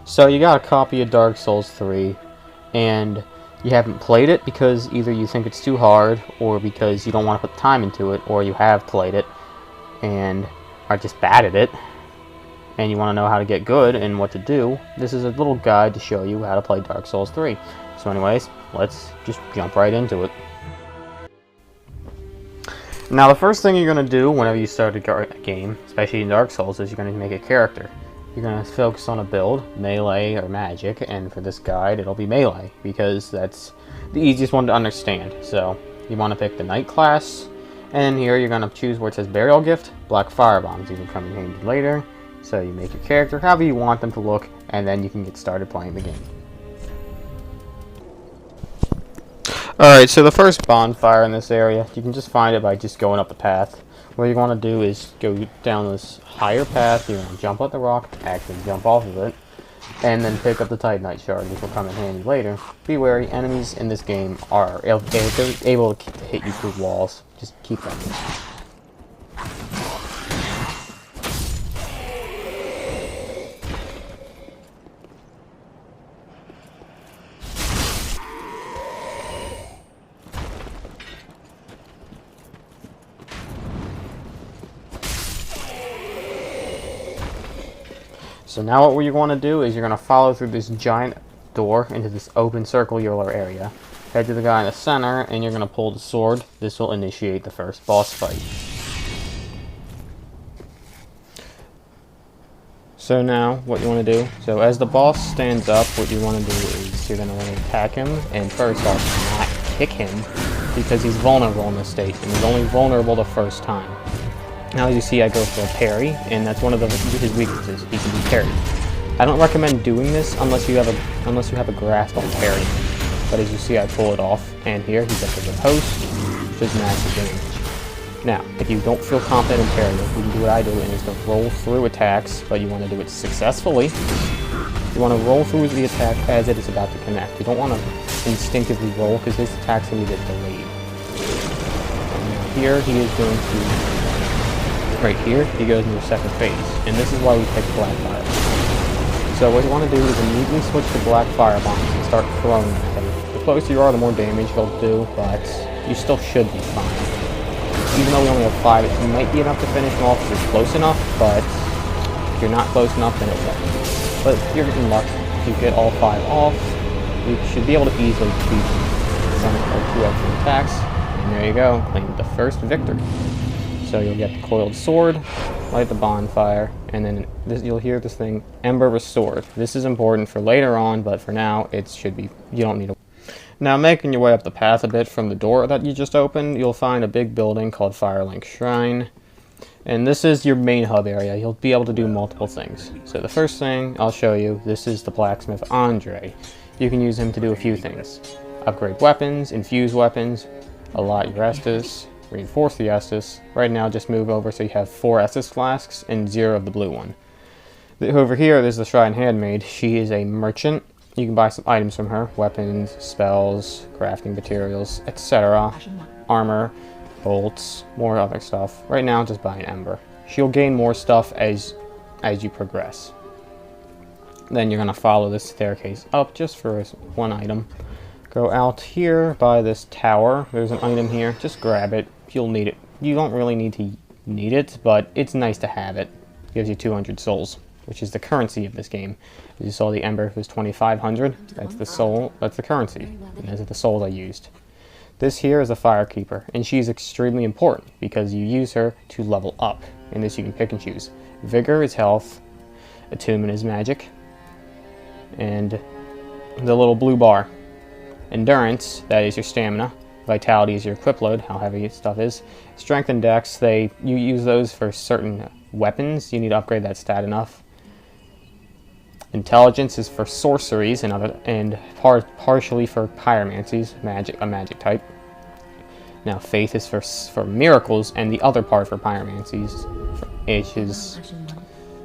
So you got a copy of Dark Souls 3, and you haven't played it because either you think it's too hard, or because you don't want to put time into it, or you have played it and are just bad at it, and you want to know how to get good and what to do. This is a little guide to show you how to play Dark Souls 3. So anyways, let's just jump right into it. Now the first thing you're going to do whenever you start a game, especially in Dark Souls, is you're going to make a character. You're going to focus on a build, melee or magic, and for this guide it'll be melee, because that's the easiest one to understand. So you want to pick the Knight class, and here you're going to choose where it says Burial Gift, Black Fire Bombs. These will come in handy later. So you make your character however you want them to look, and then you can get started playing the game. Alright, so the first bonfire in this area, you can just find it by just going up the path. What you want to do is go down this higher path. You're going to jump up the rock, actually jump off of it, and then pick up the Titanite shard, which will come in handy later. Be wary, enemies in this game are able to hit you through walls. Just keep them. So now what you're going to do is you're going to follow through this giant door into this open circular area. Head to the guy in the center, and you're going to pull the sword. This will initiate the first boss fight. So now what you want to do, so as the boss stands up, what you want to do is you're going to want to attack him, and first off, not kick him, because he's vulnerable in this state, and he's only vulnerable the first time. Now as you see, I go for a parry, and that's one of his weaknesses. He can be parried. I don't recommend doing this unless you have a grasp on parrying. But as you see, I pull it off, and here he gets a riposte, which is massive damage. Now, if you don't feel confident in parrying, you can do what I do, and is to roll through attacks, but you want to do it successfully. You want to roll through the attack as it is about to connect. You don't want to instinctively roll, because his attack's going to get delayed. And here he is going to. Right here, he goes into the second phase, and this is why we pick Black Fire. So what you want to do is immediately switch to Black Fire Bombs and start throwing them at him. The closer you are, the more damage he'll do, but you still should be fine. Even though we only have 5, it might be enough to finish him off if you're close enough, but if you're not close enough, then it won't. But if you're getting luck, if you get all 5 off, you should be able to easily defeat some or 2 extra attacks, and there you go, claim the first victory. So you'll get the coiled sword, light the bonfire, and then you'll hear this thing, Ember Restored. This is important for later on, but for now, it should be, you don't need to. Now, making your way up the path a bit from the door that you just opened, you'll find a big building called Firelink Shrine. And this is your main hub area. You'll be able to do multiple things. So the first thing I'll show you, this is the blacksmith Andre. You can use him to do a few things. Upgrade weapons, infuse weapons, allot your Estus, reinforce the Estus. Right now, just move over so you have 4 Estus flasks and 0 of the blue one. Over here, there's the Shrine Handmaid. She is a merchant. You can buy some items from her. Weapons, spells, crafting materials, etc. Armor, bolts, more other stuff. Right now, just buy an Ember. She'll gain more stuff as you progress. Then you're going to follow this staircase up just for one item. Go out here by this tower. There's an item here. Just grab it. You'll need it. You don't really need it, but it's nice to have it. Gives you 200 souls, which is the currency of this game. As you saw, the Ember was 2,500. That's the soul. That's the currency. And those are the souls I used. This here is a Firekeeper, and she's extremely important because you use her to level up. And this you can pick and choose. Vigor is health. Attunement is magic. And the little blue bar. Endurance, that is your stamina. Vitality is your equip load, how heavy stuff is. Strength and Dex, you use those for certain weapons. You need to upgrade that stat enough. Intelligence is for sorceries and partially for pyromancies, a magic type. Now Faith is for miracles, and the other part for pyromancies, which is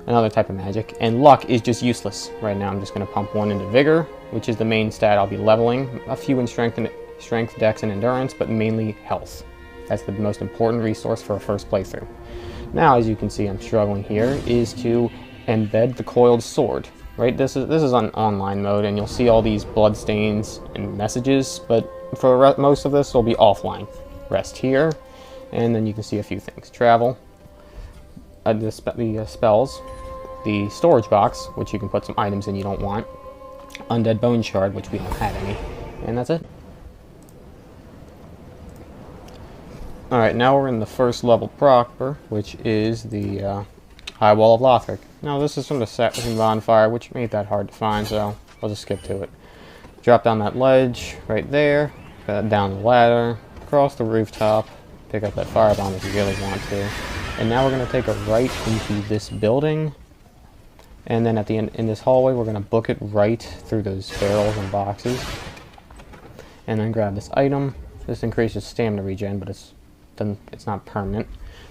another type of magic. And Luck is just useless. Right now I'm just going to pump 1 into Vigor, which is the main stat I'll be leveling. A few in Strength, Dex, and Endurance, but mainly Health. That's the most important resource for a first playthrough. Now, as you can see, I'm struggling here, is to embed the coiled sword. right? This is on online mode, and you'll see all these blood stains and messages, but for most of this will be offline. Rest here, and then you can see a few things. Travel, the spells, the storage box, which you can put some items in you don't want, Undead Bone Shard, which we don't have any, and that's it. Alright, now we're in the first level proper, which is the High Wall of Lothric. Now this is from the set from BONFIRE, which ain't that hard to find, so I'll just skip to it. Drop down that ledge right there, down the ladder, across the rooftop, pick up that firebomb if you really want to. And now we're going to take a right into this building, and then at the end in this hallway we're going to book it right through those barrels and boxes. And then grab this item. This increases stamina regen, but it's not permanent.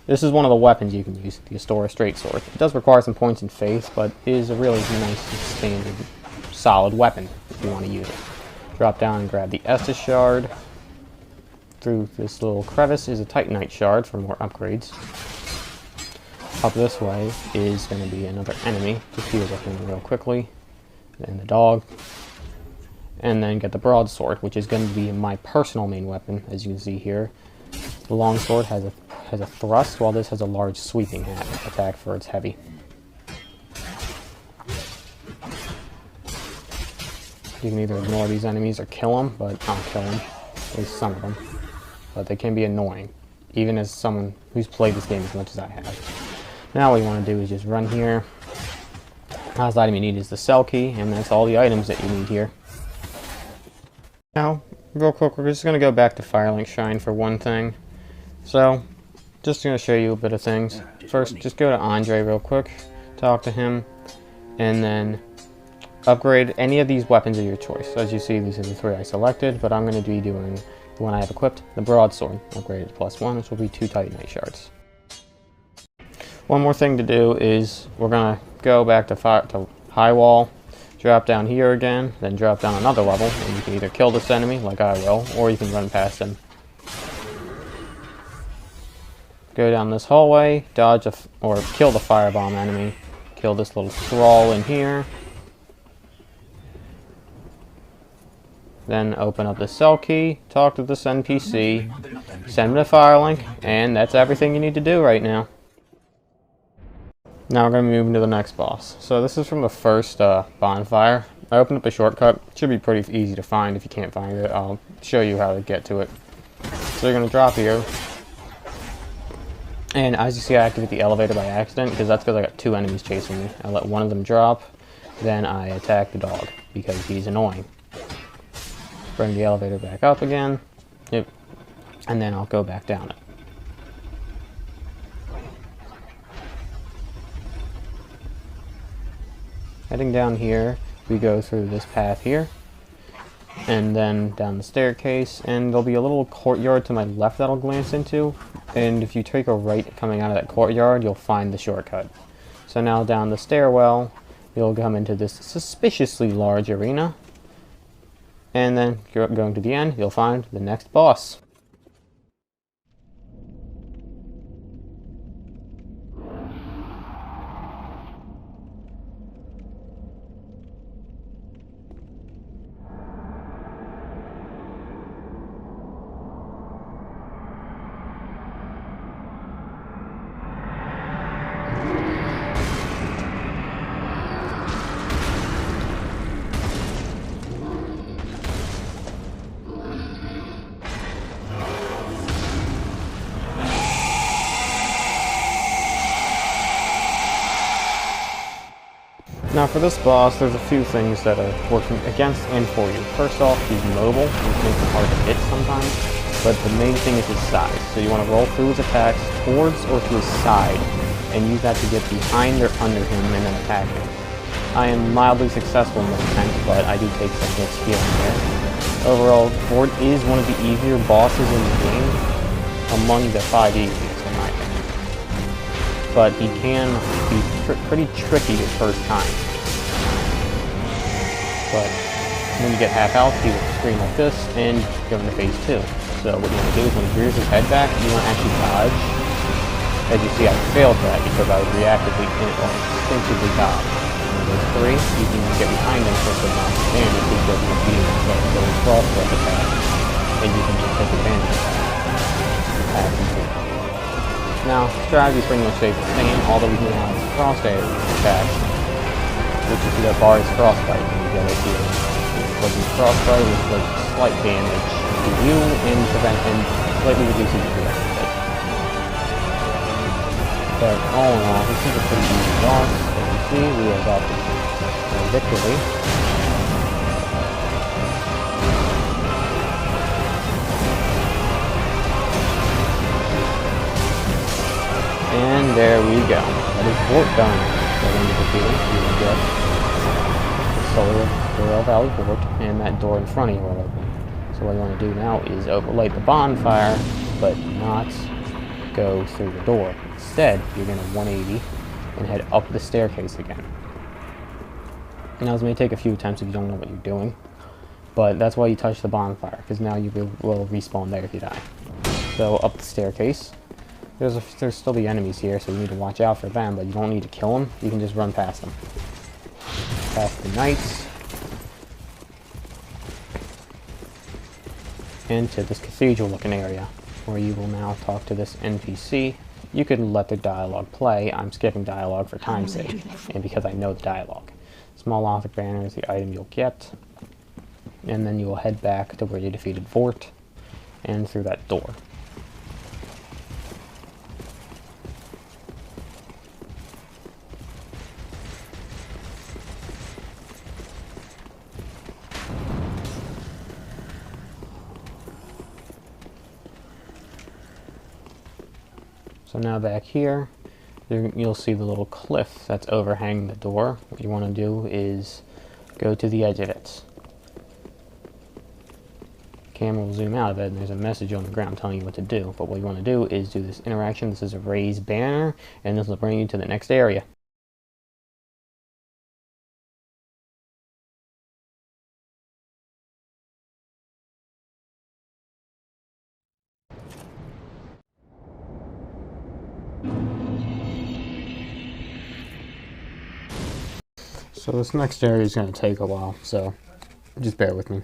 This is one of the weapons you can use, the Astora Straight Sword. It does require some points in faith, but is a really nice, standard, solid weapon if you want to use it. Drop down and grab the Estus Shard. Through this little crevice is a Titanite Shard for more upgrades. Up this way is going to be another enemy. Just heal with him real quickly. And the dog. And then get the broadsword, which is going to be my personal main weapon, as you can see here. The longsword has a thrust, while this has a large sweeping attack for its heavy. You can either ignore these enemies or kill them, but I'll kill them, at least some of them. But they can be annoying, even as someone who's played this game as much as I have. Now what you want to do is just run here. Last item you need is the cell key, and that's all the items that you need here. Now, real quick, we're just going to go back to Firelink Shrine for one thing. So, just going to show you a bit of things. First, just go to Andre real quick, talk to him, and then upgrade any of these weapons of your choice. As you see, these are the 3 I selected, but I'm going to be doing the one I have equipped, the broadsword, upgraded to +1, which will be 2 Titanite Shards. One more thing to do is we're going to go back to High Wall, drop down here again, then drop down another level, and you can either kill this enemy, like I will, or you can run past him. Go down this hallway, dodge or kill the firebomb enemy, kill this little thrall in here, then open up the cell key, talk to this NPC, send him to Firelink, and that's everything you need to do right now. Now we're going to move into the next boss. So this is from the first BONFIRE. I opened up a shortcut. It should be pretty easy to find. If you can't find it, I'll show you how to get to it. So you're going to drop here. And as you see, I activate the elevator by accident, because that's because I got 2 enemies chasing me. I let one of them drop, then I attack the dog, because he's annoying. Bring the elevator back up again. Yep. And then I'll go back down it. Heading down here, we go through this path here, and then down the staircase, and there'll be a little courtyard to my left that I'll glance into, and if you take a right coming out of that courtyard, you'll find the shortcut. So now down the stairwell, you'll come into this suspiciously large arena, and then going to the end, you'll find the next boss. Now for this boss, there's a few things that are working against and for you. First off, he's mobile, which makes him hard to hit sometimes, but the main thing is his size. So you want to roll through his attacks towards or to his side, and use that to get behind or under him and then attack him. I am mildly successful in this attempt, but I do take some hits here and there. Overall, Ford is one of the easier bosses in the game, among the 5 easiest in my opinion. But he can be pretty tricky the first time. But when you get half health, he will scream like this and go into phase 2. So what you want to do is when he rears his head back, you want to actually dodge. As you see, I failed that because I was reactively instinctively dodged. those three, you can get behind them for some damage because you're beating them with a little crossbow attack, and you can just take advantage of that. Now, strategy is pretty much stays the same, although we do have crossbow attacks, which is the bar is frostbite, and you get it here. But the frostbite is like slight damage to you and slightly reduces your direct hit. But all in all, this is a pretty easy boss. As you see, we are about to victory. And there we go. That is Fort done. So when you defeat him, you will get the Solar Royal Valley Fort and that door in front of you will open. So what you want to do now is overlay the bonfire, but not go through the door. Instead, you're going to 180 and head up the staircase again. Now this may take a few attempts if you don't know what you're doing, but that's why you touch the bonfire, because now you will respawn there if you die. So up the staircase. There's still the enemies here, so you need to watch out for them, but you don't need to kill them. You can just run past them. Past the knights. Into this cathedral-looking area, where you will now talk to this NPC. You can let the dialogue play. I'm skipping dialogue for time's sake, and because I know the dialogue. Small object banner is the item you'll get. And then you will head back to where you defeated Vort, and through that door. So now back here, you'll see the little cliff that's overhanging the door. What you want to do is go to the edge of it. Camera will zoom out of it, and there's a message on the ground telling you what to do. But what you want to do is do this interaction. This is a raised banner, and this will bring you to the next area. So this next area is going to take a while, so just bear with me.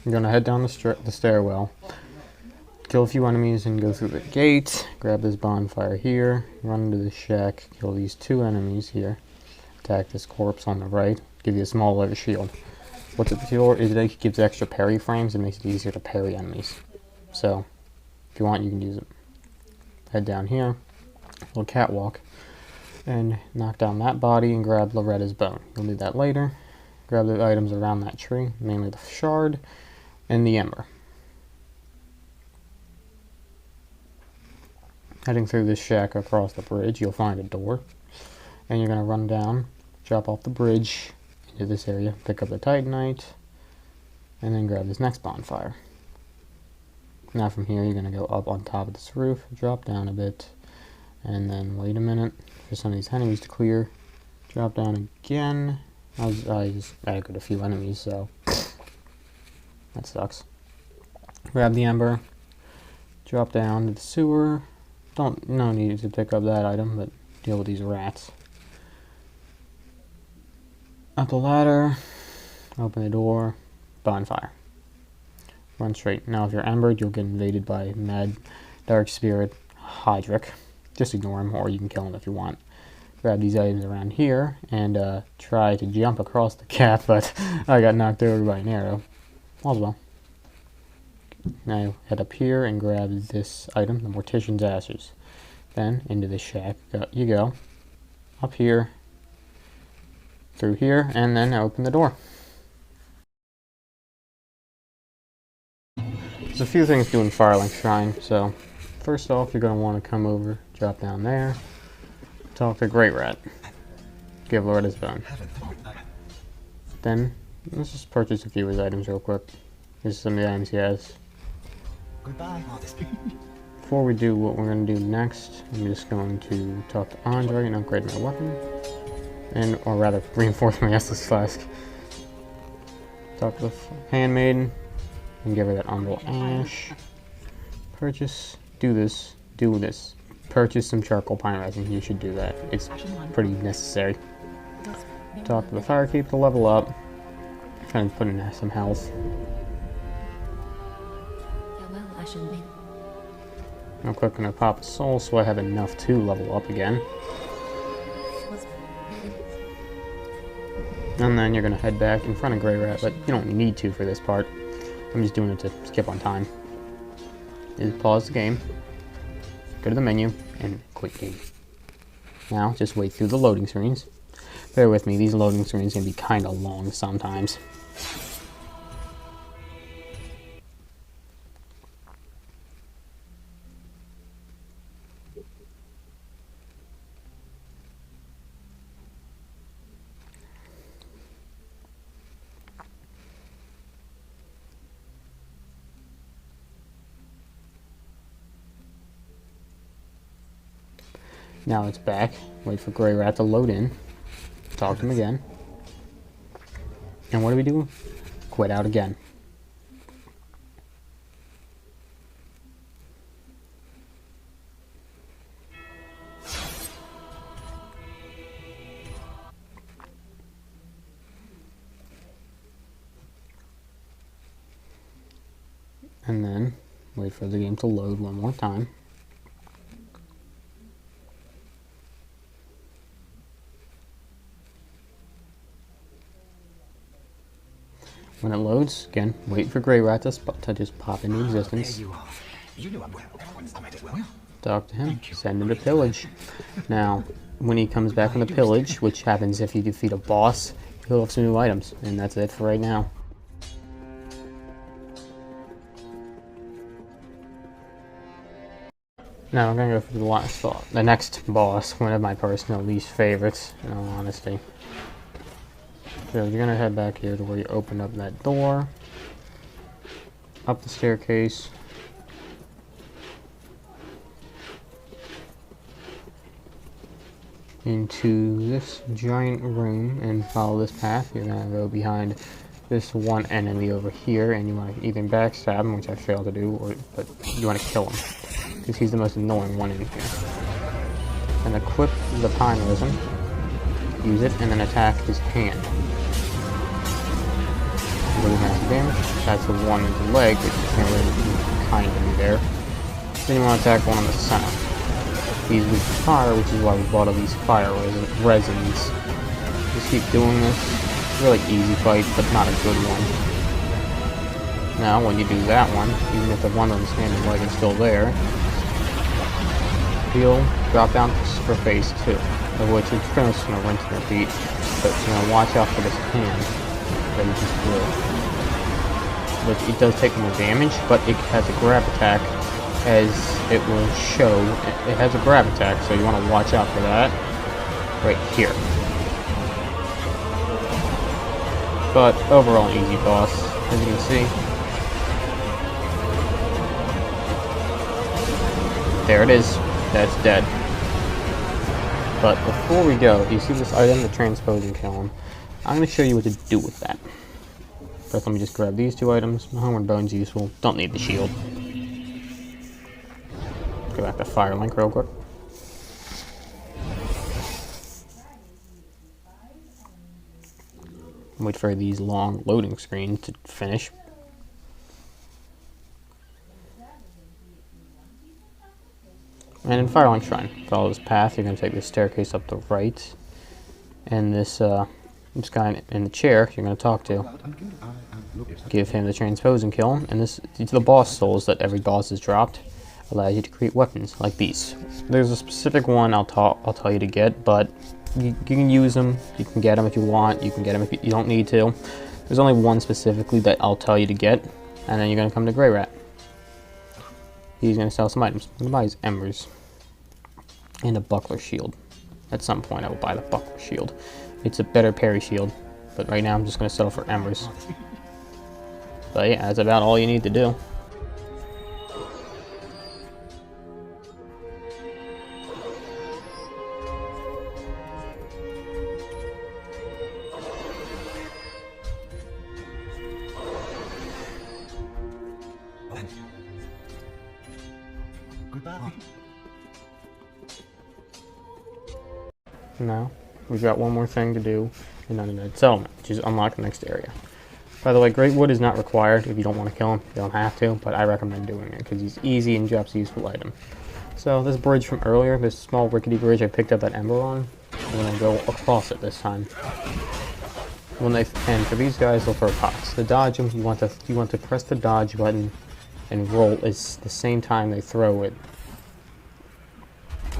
I'm going to head down the stairwell, kill a few enemies and go through the gate, grab this bonfire here, run into the shack, kill these two enemies here, attack this corpse on the right, give you a small leather shield. What's it for is it gives extra parry frames and makes it easier to parry enemies. So, if you want, you can use it. Head down here, little catwalk, and knock down that body and grab Loretta's bone. You'll need that later. Grab the items around that tree, mainly the shard and the ember. Heading through this shack across the bridge, you'll find a door, and you're going to run down, drop off the bridge into this area, pick up the Titanite, and then grab this next bonfire. Now from here, you're going to go up on top of this roof, drop down a bit, and then wait a minute for some of these enemies to clear. Drop down again. I just aggroed a few enemies, so that sucks. Grab the ember. Drop down to the sewer. No need to pick up that item, but deal with these rats. Up the ladder. Open the door. Bonfire. Run straight. Now if you're embered, you'll get invaded by Mad Dark Spirit Hydric. Just ignore him, or you can kill him if you want. Grab these items around here, and try to jump across the gap, but I got knocked over by an arrow. All's well. Now head up here and grab this item, the Mortician's Ashes. Then, into the shack you go. Up here, through here, and then open the door. There's a few things to do in Firelink Shrine, so first off, you're going to want to come over, drop down there, talk to Great Rat, give Loretta's bone. Then, let's just purchase a few of his items real quick. Here's some of the items he has. Before we do what we're going to do next, I'm just going to talk to Andre and upgrade my weapon. Or rather, reinforce my Estus Flask. Talk to the Handmaiden and give her that Umbral Ash. Purchase. Do this. Purchase some charcoal pine resin. You should do that. It's pretty necessary. Talk to the Firekeep to level up. Trying to put in some health. Real quick, gonna pop a soul so I have enough to level up again. And then you're gonna head back in front of Grey Rat, but you don't need to for this part. I'm just doing it to skip on time. Just pause the game, go to the menu, and quit game. Now, just wait through the loading screens. Bear with me, these loading screens can be kinda long sometimes. Now it's back. Wait for Grey Rat to load in. Talk to him again. And what do we do? Quit out again. And then wait for the game to load one more time. When it loads, again, wait for Grey Rat to just pop into existence. Talk to him, send him to pillage. Now, when he comes back from the pillage, which happens if you defeat a boss, he'll have some new items, and that's it for right now. Now I'm gonna go for the next boss, one of my personal least favorites, in all honesty. So you're gonna head back here to where you open up that door, up the staircase, into this giant room, and follow this path. You're gonna go behind this one enemy over here, and you want to either backstab him, which I failed to do, but you want to kill him, because he's the most annoying one in here. And equip the Pine Resin, use it, and then attack his hand. Really nasty damage. That's the one in the leg, which you can't really kind of do there. Then you want to attack one on the center. He's weak to fire, which is why we bought all these fire resins. Just keep doing this. Really easy fight, but not a good one. Now, when you do that one, even if the one on the standing leg is still there, he'll drop down for phase 2, of which it's pretty much going to rinse and repeat. But you're going to watch out for this hand that he just threw. Which it does take more damage, but it has a grab attack, as it will show. It has a grab attack, so you want to watch out for that right here. But overall, easy boss, as you can see. There it is. That's dead. But before we go, you see this item, the transpose and kill him. I'm going to show you what to do with that. First, let me just grab these two items. Homeward Bone's useful. Don't need the shield. Go back to Firelink real quick. Wait for these long loading screens to finish. And in Firelink Shrine, follow this path. You're going to take this staircase up the right. And this guy in the chair you're going to talk to. Give him the transpose and kill him. And this, the boss souls that every boss has dropped, allows you to create weapons like these. There's a specific one I'll tell you to get, but you can use them. You can get them if you want. You can get them if you don't need to. There's only one specifically that I'll tell you to get, and then you're going to come to Grey Rat. He's going to sell some items. I'm going to buy his embers and a buckler shield. At some point I will buy the buckler shield. It's a better parry shield, but right now I'm just going to settle for embers. But yeah, that's about all you need to do. Now, we've got one more thing to do, in Undead Settlement, which is unlock the next area. By the way, Great Wood is not required if you don't want to kill him. You don't have to, but I recommend doing it because he's easy and drops a useful item. So this bridge from earlier, this small rickety bridge, I picked up that ember on. I'm going to go across it this time. And for these guys, look for pots. To dodge them, you want to press the dodge button and roll is the same time they throw it.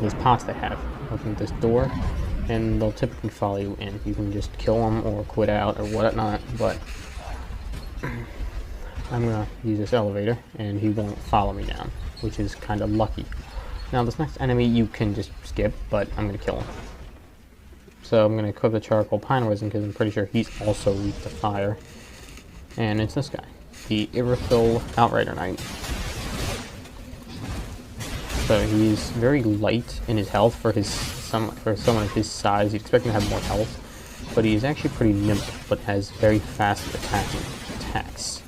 These pots they have. Open this door, and they'll typically follow you in. You can just kill them or quit out or whatnot, but I'm going to use this elevator, and he won't follow me down, which is kind of lucky. Now this next enemy you can just skip, but I'm going to kill him. So I'm going to equip the charcoal pine resin because I'm pretty sure he's also weak to fire. And it's this guy, the Irithyll Outrider Knight. So he's very light in his health for someone of his size. You'd expect him to have more health, but he's actually pretty nimble, but has very fast attacks.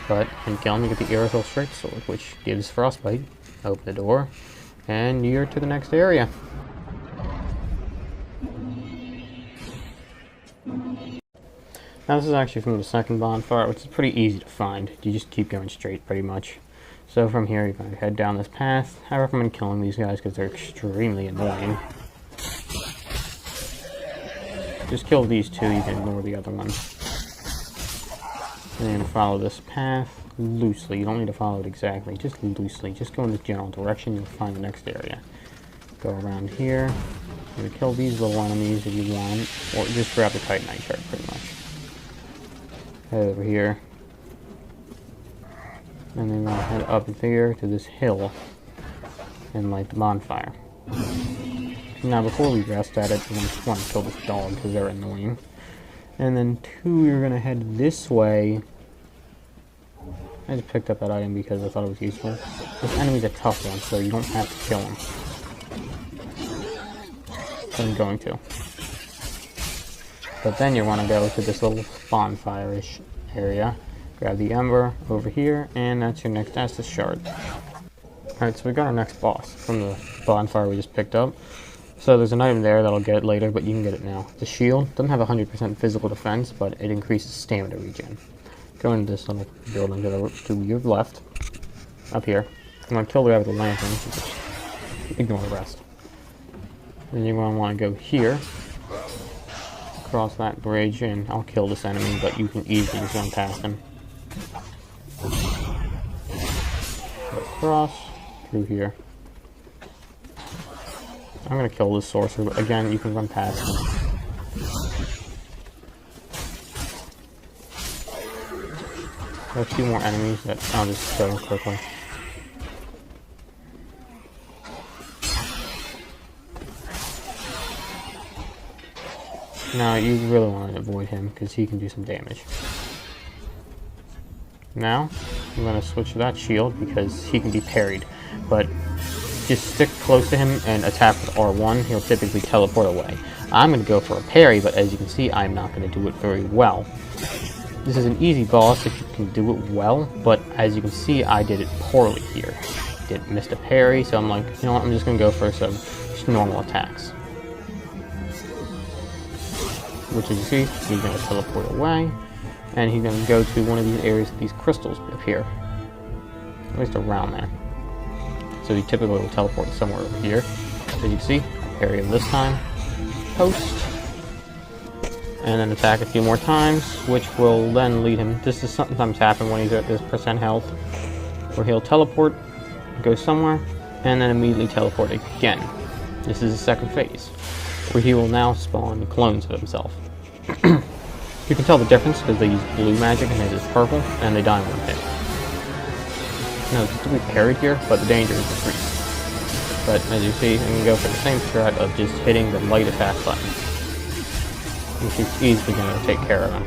But when you kill him, you get the Irithyll Strike Sword, which gives frostbite. Open the door, and you're to the next area. Now this is actually from the second bonfire, which is pretty easy to find. You just keep going straight, pretty much. So from here, you're going to head down this path. I recommend killing these guys because they're extremely annoying. Just kill these two, you can ignore the other ones. And then follow this path loosely. You don't need to follow it exactly, just loosely. Just go in this general direction, you'll find the next area. Go around here. You're going to kill these little enemies if you want, or just grab the Titanite shard, pretty much. Head over here. And then we're going to head up here to this hill and light the bonfire. Now before we rest at it, we want to kill this dog because they're annoying. And then two, you're going to head this way. I just picked up that item because I thought it was useful. This enemy's a tough one, so you don't have to kill him. But I'm going to. But then you want to go to this little bonfire-ish area. Grab the ember over here, and that's your next Estus shard. Alright, so we got our next boss from the bonfire we just picked up. So there's an item there that I'll get later, but you can get it now. The shield doesn't have 100% physical defense, but it increases stamina regen. Go into this little building to your left, up here. I'm going to kill the guy with the lantern, so just ignore the rest. Then you're going to want to go here, across that bridge, and I'll kill this enemy, but you can easily just run past him. Go across, through here. I'm going to kill this sorcerer, but again, you can run past him. There are a few more enemies that I'll just kill quickly. Now, you really want to avoid him because he can do some damage. Now, I'm going to switch to that shield because he can be parried, but just stick close to him and attack with R1, he'll typically teleport away. I'm going to go for a parry, but as you can see, I'm not going to do it very well. This is an easy boss if you can do it well, but as you can see, I did it poorly here. Missed a parry, so I'm like, you know what, I'm just going to go for some just normal attacks. Which, as you see, he's going to teleport away, and he's going to go to one of these areas of these crystals up here. At least around there. So he typically will teleport somewhere over here. As you can see, parry him this time. Post. And then attack a few more times, which will then lead him. This is sometimes happen when he's at this % health, where he'll teleport, go somewhere, and then immediately teleport again. This is the second phase, where he will now spawn clones of himself. You can tell the difference because they use blue magic and his is purple, and they die in one hit. Now, it's to be parried here, but the danger is decreased. But as you see, I can go for the same strat of just hitting the light attack button. And she's easily going to take care of him.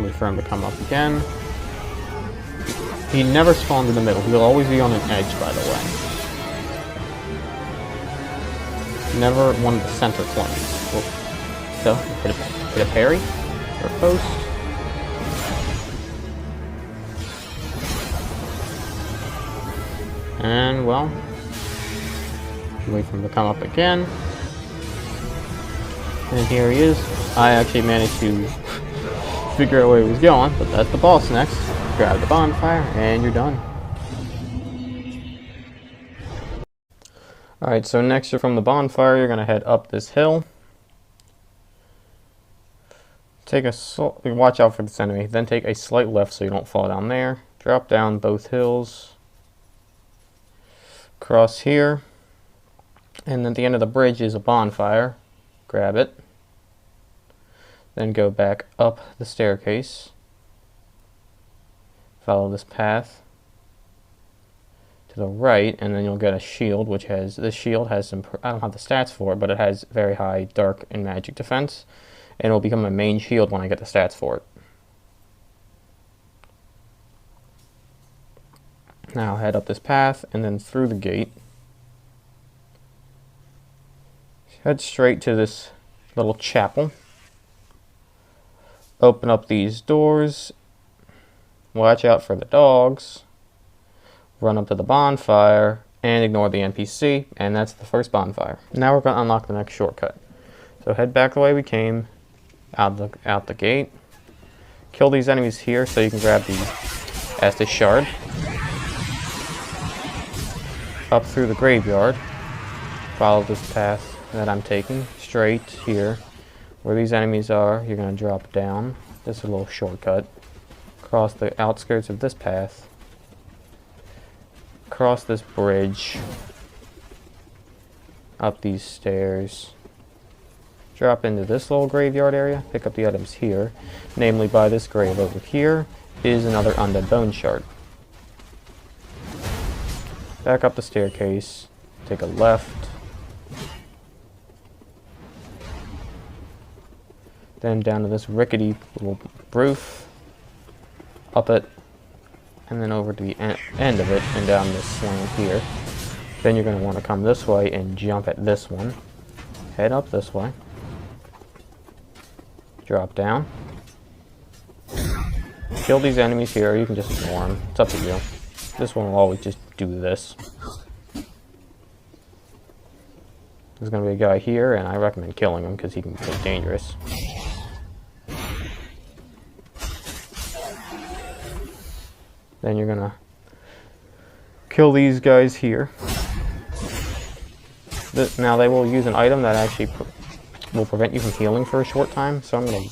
Wait for him to come up again. He never spawns in the middle. He'll always be on an edge, by the way. Never one of the center clones. So, hit a parry, or a post. And, well, Wait for him to come up again. And here he is. I actually managed to figure out where he was going, but that's the boss next. Grab the bonfire, and you're done. Alright, so next you're from the bonfire, you're going to head up this hill. Watch out for this enemy, then take a slight left so you don't fall down there. Drop down both hills. Cross here. And at the end of the bridge is a bonfire. Grab it. Then go back up the staircase. Follow this path to the right, and then you'll get a shield, which has, this shield has some, I don't have the stats for it, but it has very high dark and magic defense, and it will become a main shield when I get the stats for it. Now head up this path, and then through the gate. Head straight to this little chapel. Open up these doors. Watch out for the dogs. Run up to the bonfire and ignore the NPC, and that's the first bonfire. Now we're going to unlock the next shortcut. So head back the way we came, out the gate. Kill these enemies here so you can grab the Estus shard. Up through the graveyard. Follow this path that I'm taking straight here. Where these enemies are, you're going to drop down. This is a little shortcut. Cross the outskirts of this path. Cross this bridge. Up these stairs. Drop into this little graveyard area. Pick up the items here. Namely, by this grave over here is another undead bone shard. Back up the staircase. Take a left. Then down to this rickety little roof. Up it, and then over to the end of it, and down this slant here. Then you're going to want to come this way and jump at this one. Head up this way. Drop down. Kill these enemies here, or you can just ignore them. It's up to you. This one will always just do this. There's going to be a guy here, and I recommend killing him because he can get dangerous. Then you're gonna kill these guys here. Now they will use an item that actually will prevent you from healing for a short time, so I'm gonna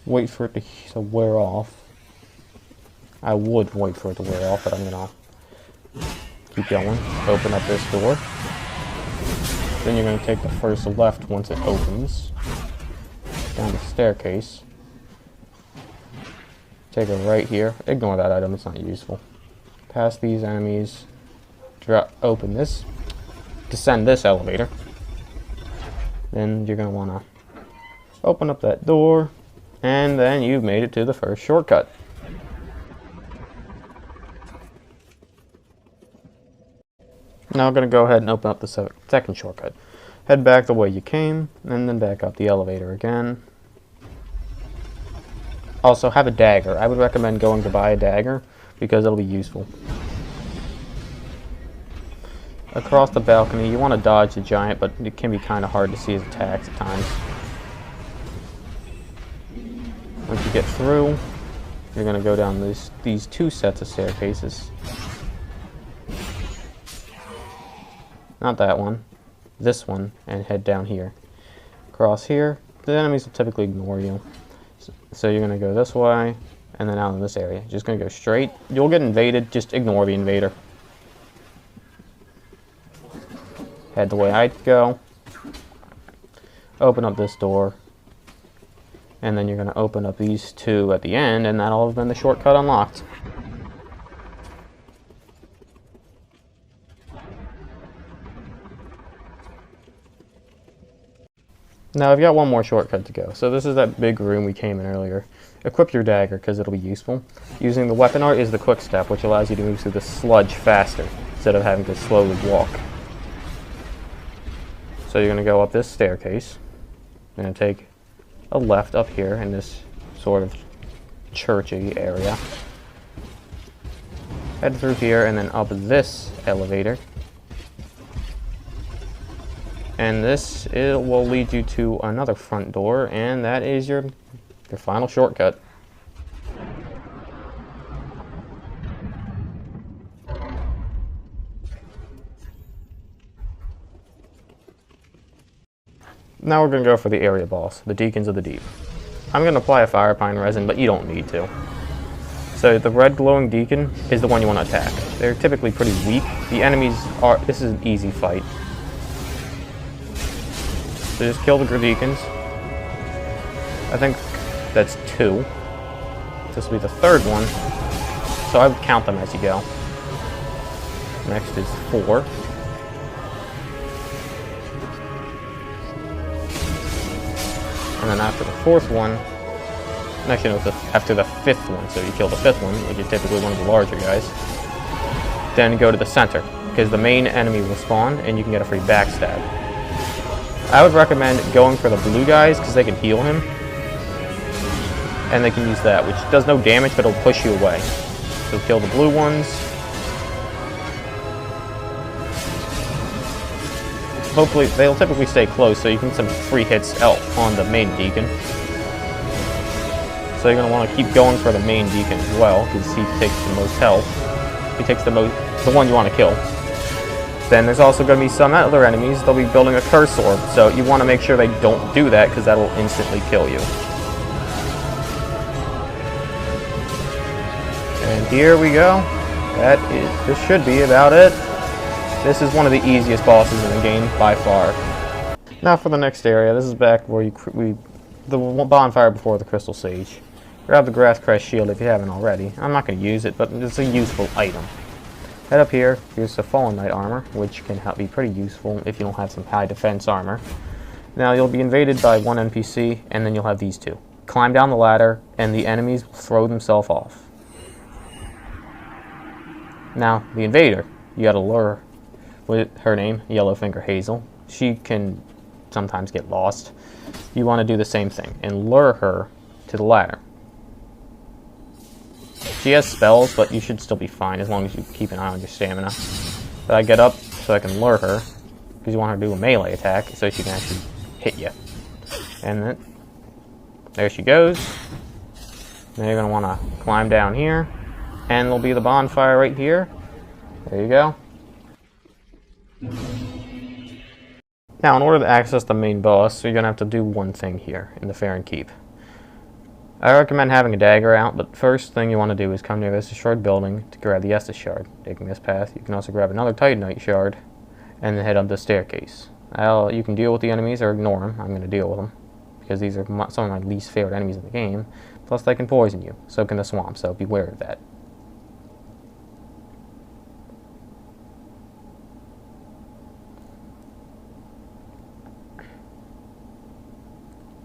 wait for it to wear off. I would wait for it to wear off, but I'm gonna keep going. Open up this door. Then you're gonna take the first left once it opens. Down the staircase. Take a right here. Ignore that item, it's not useful. Past these enemies. Open this. Descend this elevator. Then you're going to want to open up that door. And then you've made it to the first shortcut. Now I'm going to go ahead and open up the second shortcut. Head back the way you came, and then back up the elevator again. Also, have a dagger. I would recommend going to buy a dagger because it'll be useful. Across the balcony, you want to dodge the giant, but it can be kind of hard to see his attacks at times. Once you get through, you're going to go down these two sets of staircases. Not that one. This one, and head down here. Cross here. The enemies will typically ignore you. So you're going to go this way, and then out in this area. Just going to go straight. You'll get invaded, just ignore the invader. Head the way I'd go. Open up this door. And then you're going to open up these two at the end, and that'll have been the shortcut unlocked. Now I've got one more shortcut to go. So this is that big room we came in earlier. Equip your dagger because it'll be useful. Using the weapon art is the quick step, which allows you to move through the sludge faster instead of having to slowly walk. So you're going to go up this staircase. You're going to take a left up here in this sort of churchy area. Head through here and then up this elevator. And it will lead you to another front door, and that is your final shortcut. Now we're going to go for the area boss, the Deacons of the Deep. I'm going to apply a fire pine resin, but you don't need to. So the red glowing deacon is the one you want to attack. They're typically pretty weak. The enemies are... This is an easy fight. So just kill the deacons. I think that's 2. This will be the 3rd one. So I would count them as you go. Next is 4. And then after the 4th one, actually no, after the 5th one, so you kill the 5th one, which is typically one of the larger guys. Then go to the center, because the main enemy will spawn, and you can get a free backstab. I would recommend going for the blue guys, because they can heal him. And they can use that, which does no damage, but it'll push you away. So kill the blue ones. Hopefully, they'll typically stay close, so you can get some free hits out on the main deacon. So you're going to want to keep going for the main deacon as well, because he takes the most health. He takes the one you want to kill. Then there's also going to be some other enemies. They'll be building a curse orb, so you want to make sure they don't do that, because that'll instantly kill you. And here we go. This should be about it. This is one of the easiest bosses in the game by far. Now for the next area. This is back where the bonfire before the Crystal Sage. Grab the Grass Crest Shield if you haven't already. I'm not going to use it, but it's a useful item. Head up here. Here's the Fallen Knight armor, which can be pretty useful if you don't have some high defense armor. Now you'll be invaded by one NPC, and then you'll have these 2. Climb down the ladder, and the enemies will throw themselves off. Now, the invader, you gotta lure with her name, Yellowfinger Hazel. She can sometimes get lost. You want to do the same thing and lure her to the ladder. She has spells, but you should still be fine as long as you keep an eye on your stamina. But I get up so I can lure her, because you want her to do a melee attack so she can actually hit you. And then, there she goes. Now you're going to want to climb down here, and there'll be the bonfire right here. There you go. Now, in order to access the main boss, you're going to have to do one thing here in the Fair Keep. I recommend having a dagger out, but first thing you want to do is come near this destroyed building to grab the Estus shard. Taking this path, you can also grab another Titanite shard, and then head up the staircase. You can deal with the enemies or ignore them. I'm going to deal with them, because these are some of my least favorite enemies in the game. Plus, they can poison you. So can the swamp, so beware of that.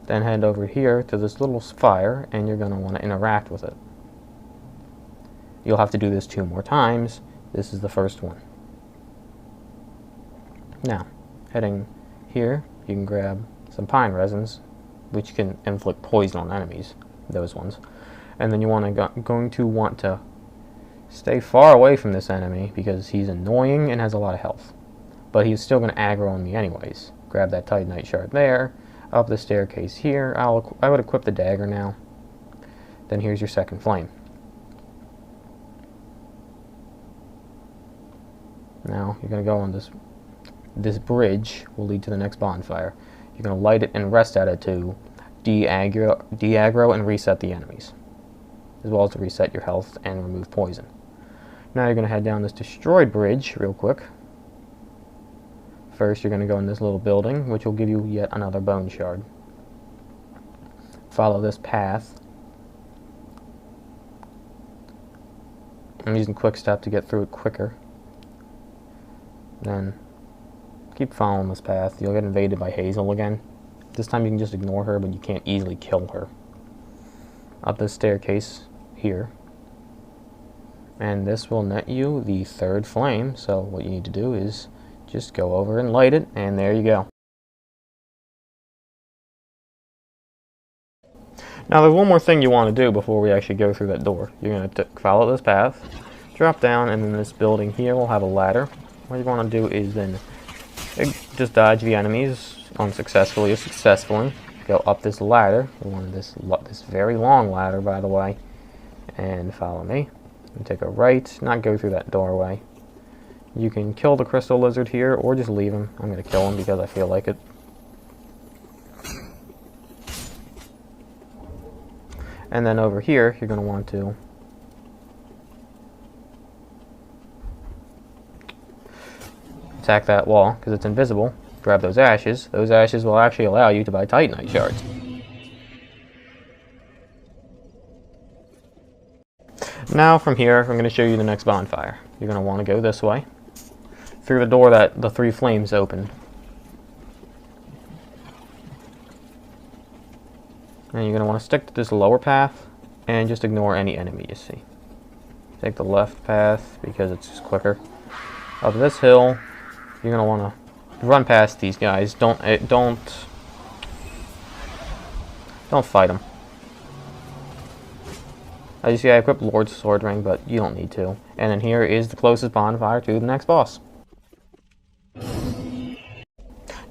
Then head over here to this little fire, and you're going to want to interact with it. You'll have to do this 2 more times. This is the first one. Now, heading here, you can grab some pine resins, which can inflict poison on enemies, those ones. And then you going to want to stay far away from this enemy, because he's annoying and has a lot of health. But he's still going to aggro on me anyways. Grab that Titanite shard there. Up the staircase here. I would equip the dagger now. Then here's your second flame. Now you're going to go on this bridge will lead to the next bonfire. You're going to light it and rest at it to de-aggro and reset the enemies, as well as to reset your health and remove poison. Now you're going to head down this destroyed bridge real quick. First, you're going to go in this little building, which will give you yet another bone shard. Follow this path. I'm using quick step to get through it quicker. Then, keep following this path. You'll get invaded by Hazel again. This time you can just ignore her, but you can't easily kill her. Up this staircase here. And this will net you the 3rd flame, so what you need to do is just go over and light it, and there you go. Now there's one more thing you want to do before we actually go through that door. You're going to follow this path, drop down, and then this building here will have a ladder. What you want to do is then Just dodge the enemies unsuccessfully or successfully. Go up this ladder. We wanted this very long ladder, by the way. And follow me. And take a right, not go through that doorway. You can kill the crystal lizard here, or just leave him. I'm going to kill him because I feel like it. And then over here, you're going to want to attack that wall, because it's invisible. Grab those ashes. Those ashes will actually allow you to buy Titanite shards. Now from here, I'm going to show you the next bonfire. You're going to want to go this way, through the door that the 3 flames opened. And you're going to want to stick to this lower path, and just ignore any enemy you see. Take the left path, because it's just quicker. Up this hill, you're going to want to run past these guys. Don't fight them. As you see, I equipped Lord's Sword Ring, but you don't need to. And then here is the closest bonfire to the next boss.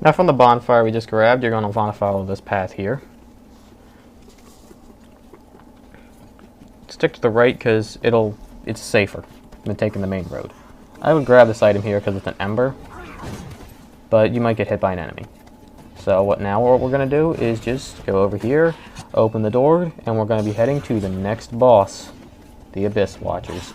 Now from the bonfire we just grabbed, you're going to want to follow this path here. Stick to the right because it's safer than taking the main road. I would grab this item here because it's an ember, but you might get hit by an enemy. So what we're going to do is just go over here, open the door, and we're going to be heading to the next boss, the Abyss Watchers.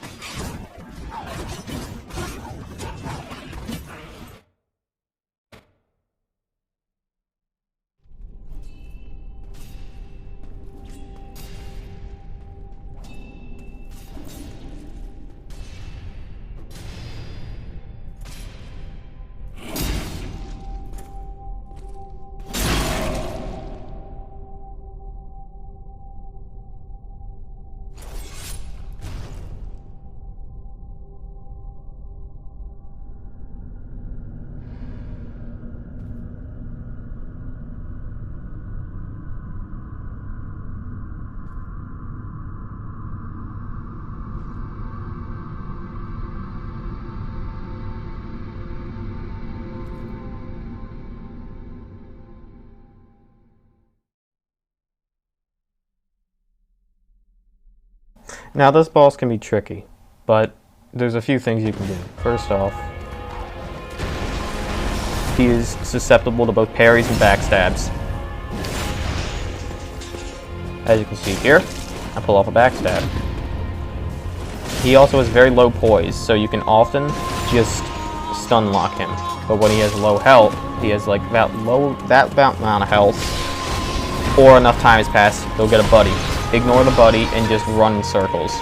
Now this boss can be tricky, but there's a few things you can do. First off, he is susceptible to both parries and backstabs. As you can see here, I pull off a backstab. He also has very low poise, so you can often just stun lock him. But when he has low health, he has like that amount of health, or enough time has passed, he'll get a buddy. Ignore the buddy and just run in circles.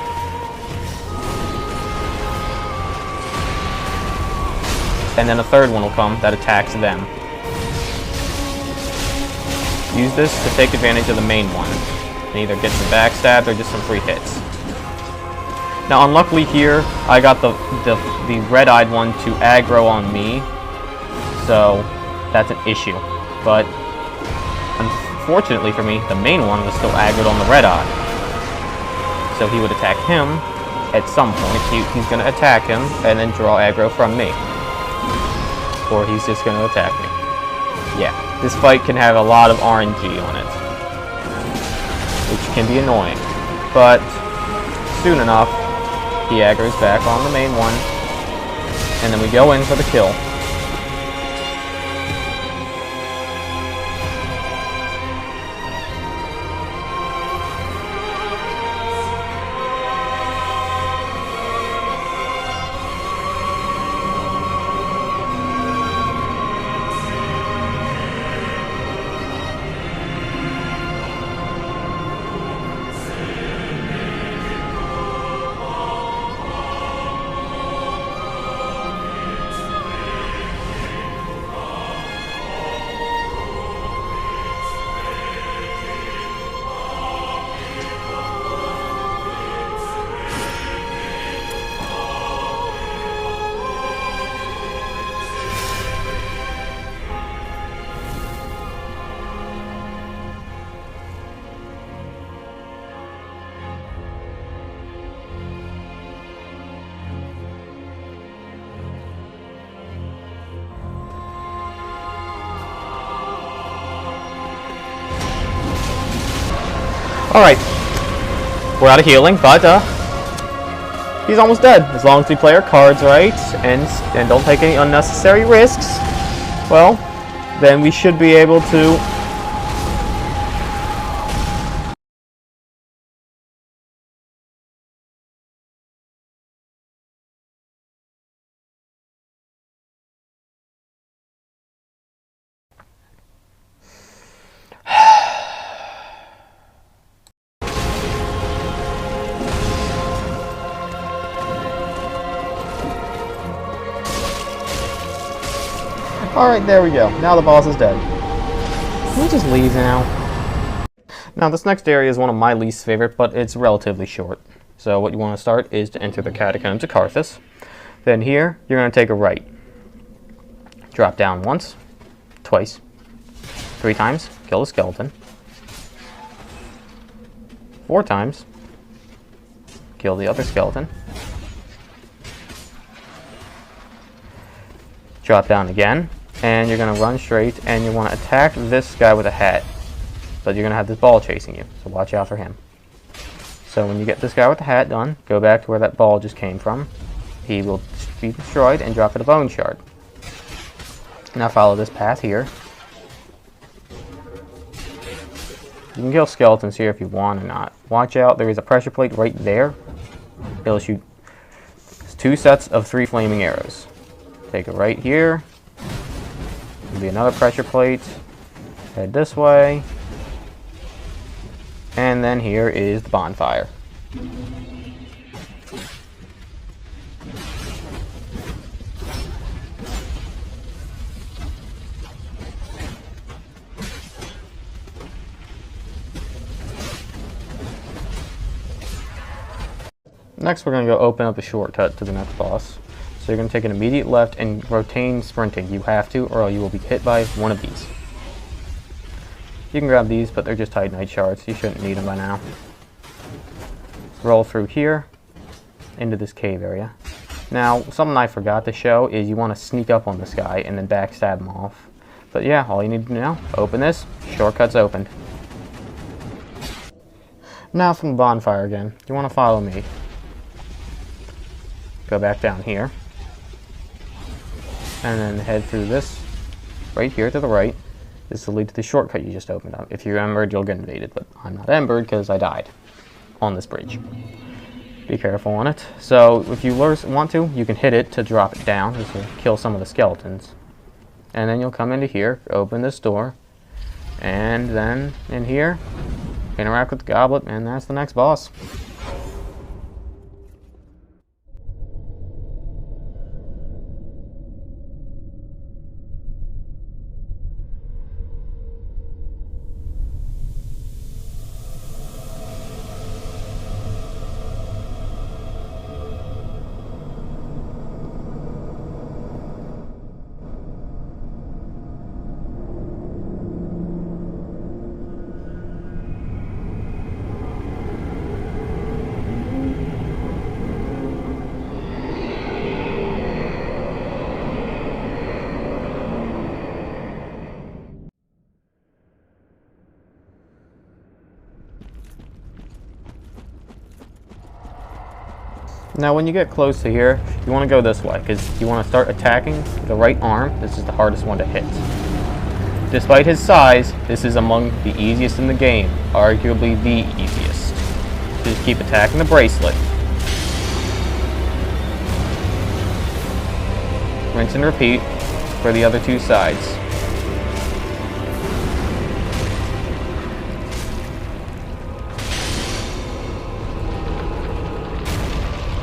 And then a third one will come that attacks them. Use this to take advantage of the main one. And either get some backstabs or just some free hits. Now unluckily here, I got the red-eyed one to aggro on me. So that's an issue. But unfortunately for me, the main one was still aggroed on the red eye. So he would attack him at some point. He's going to attack him and then draw aggro from me. Or he's just going to attack me. Yeah, this fight can have a lot of RNG on it, which can be annoying. But soon enough, he aggroes back on the main one, and then we go in for the kill. Alright. We're out of healing, but he's almost dead. As long as we play our cards right and don't take any unnecessary risks, well, then we should be able to Alright, there we go. Now the boss is dead. Can we just leave now? Now, this next area is one of my least favorite, but it's relatively short. So what you want to start is to enter the Catacombs of Karthus. Then here, you're going to take a right. Drop down once, twice, 3 times, kill the skeleton. 4 times, kill the other skeleton. Drop down again. And you're going to run straight, and you want to attack this guy with a hat. But you're going to have this ball chasing you, so watch out for him. So when you get this guy with the hat done, go back to where that ball just came from. He will be destroyed and drop it a bone shard. Now follow this path here. You can kill skeletons here if you want or not. Watch out, there is a pressure plate right there. It'll shoot 2 sets of 3 flaming arrows. Take it right here. There'll be another pressure plate. Head this way. And then here is the bonfire. Next, we're going to go open up a shortcut to the next boss. So you're going to take an immediate left and rotate sprinting. You have to, or you will be hit by one of these. You can grab these, but they're just Titanite shards. You shouldn't need them by now. Roll through here into this cave area. Now, something I forgot to show is you want to sneak up on this guy and then backstab him off. But yeah, all you need to do now, open this, shortcut's opened. Now from the bonfire again, you want to follow me. Go back down here. And then head through this, right here to the right. This will lead to the shortcut you just opened up. If you're embered, you'll get invaded, but I'm not embered because I died on this bridge. Be careful on it. So if you want to, you can hit it to drop it down. This will kill some of the skeletons. And then you'll come into here, open this door, and then in here, interact with the goblet, and that's the next boss. Now when you get close to here, you want to go this way, because you want to start attacking the right arm. This is the hardest one to hit. Despite his size, this is among the easiest in the game, arguably the easiest. Just keep attacking the bracelet. Rinse and repeat for the other 2 sides.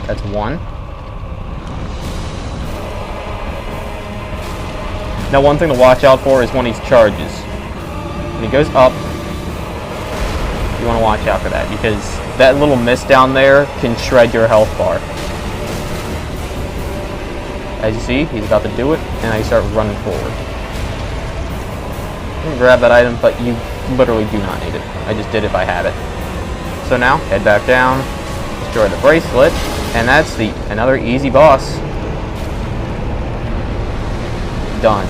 That's 1. Now one thing to watch out for is when he charges. When he goes up, you want to watch out for that, because that little mist down there can shred your health bar. As you see, he's about to do it, and I start running forward. You can grab that item, but you literally do not need it. I just did it by habit. So now, head back down, destroy the bracelet, and that's another easy boss. Done.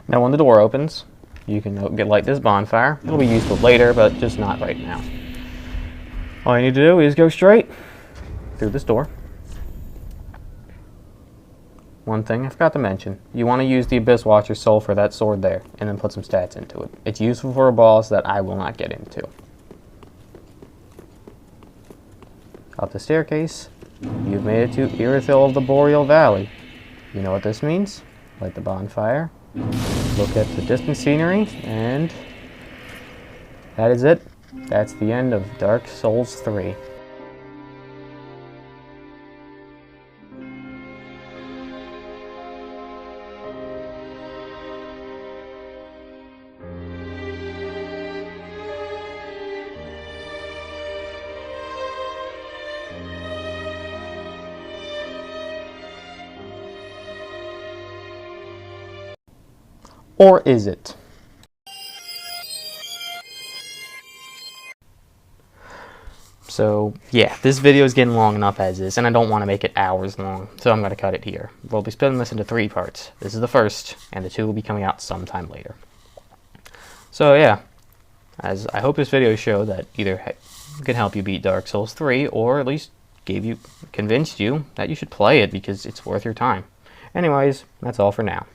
Now when the door opens, you can light this bonfire. It'll be useful later, but just not right now. All you need to do is go straight through this door. One thing I forgot to mention, you want to use the Abyss Watcher soul for that sword there, and then put some stats into it. It's useful for a boss that I will not get into. Up the staircase, you've made it to Irithyll of the Boreal Valley. You know what this means? Light the bonfire, look at the distant scenery, and that is it. That's the end of Dark Souls 3. Or is it? So, yeah, this video is getting long enough as is, and I don't want to make it hours long, so I'm going to cut it here. We'll be splitting this into 3 parts. This is the first, and the 2 will be coming out sometime later. So, yeah, as I hope this video showed that either can help you beat Dark Souls 3, or at least convinced you that you should play it because it's worth your time. Anyways, that's all for now.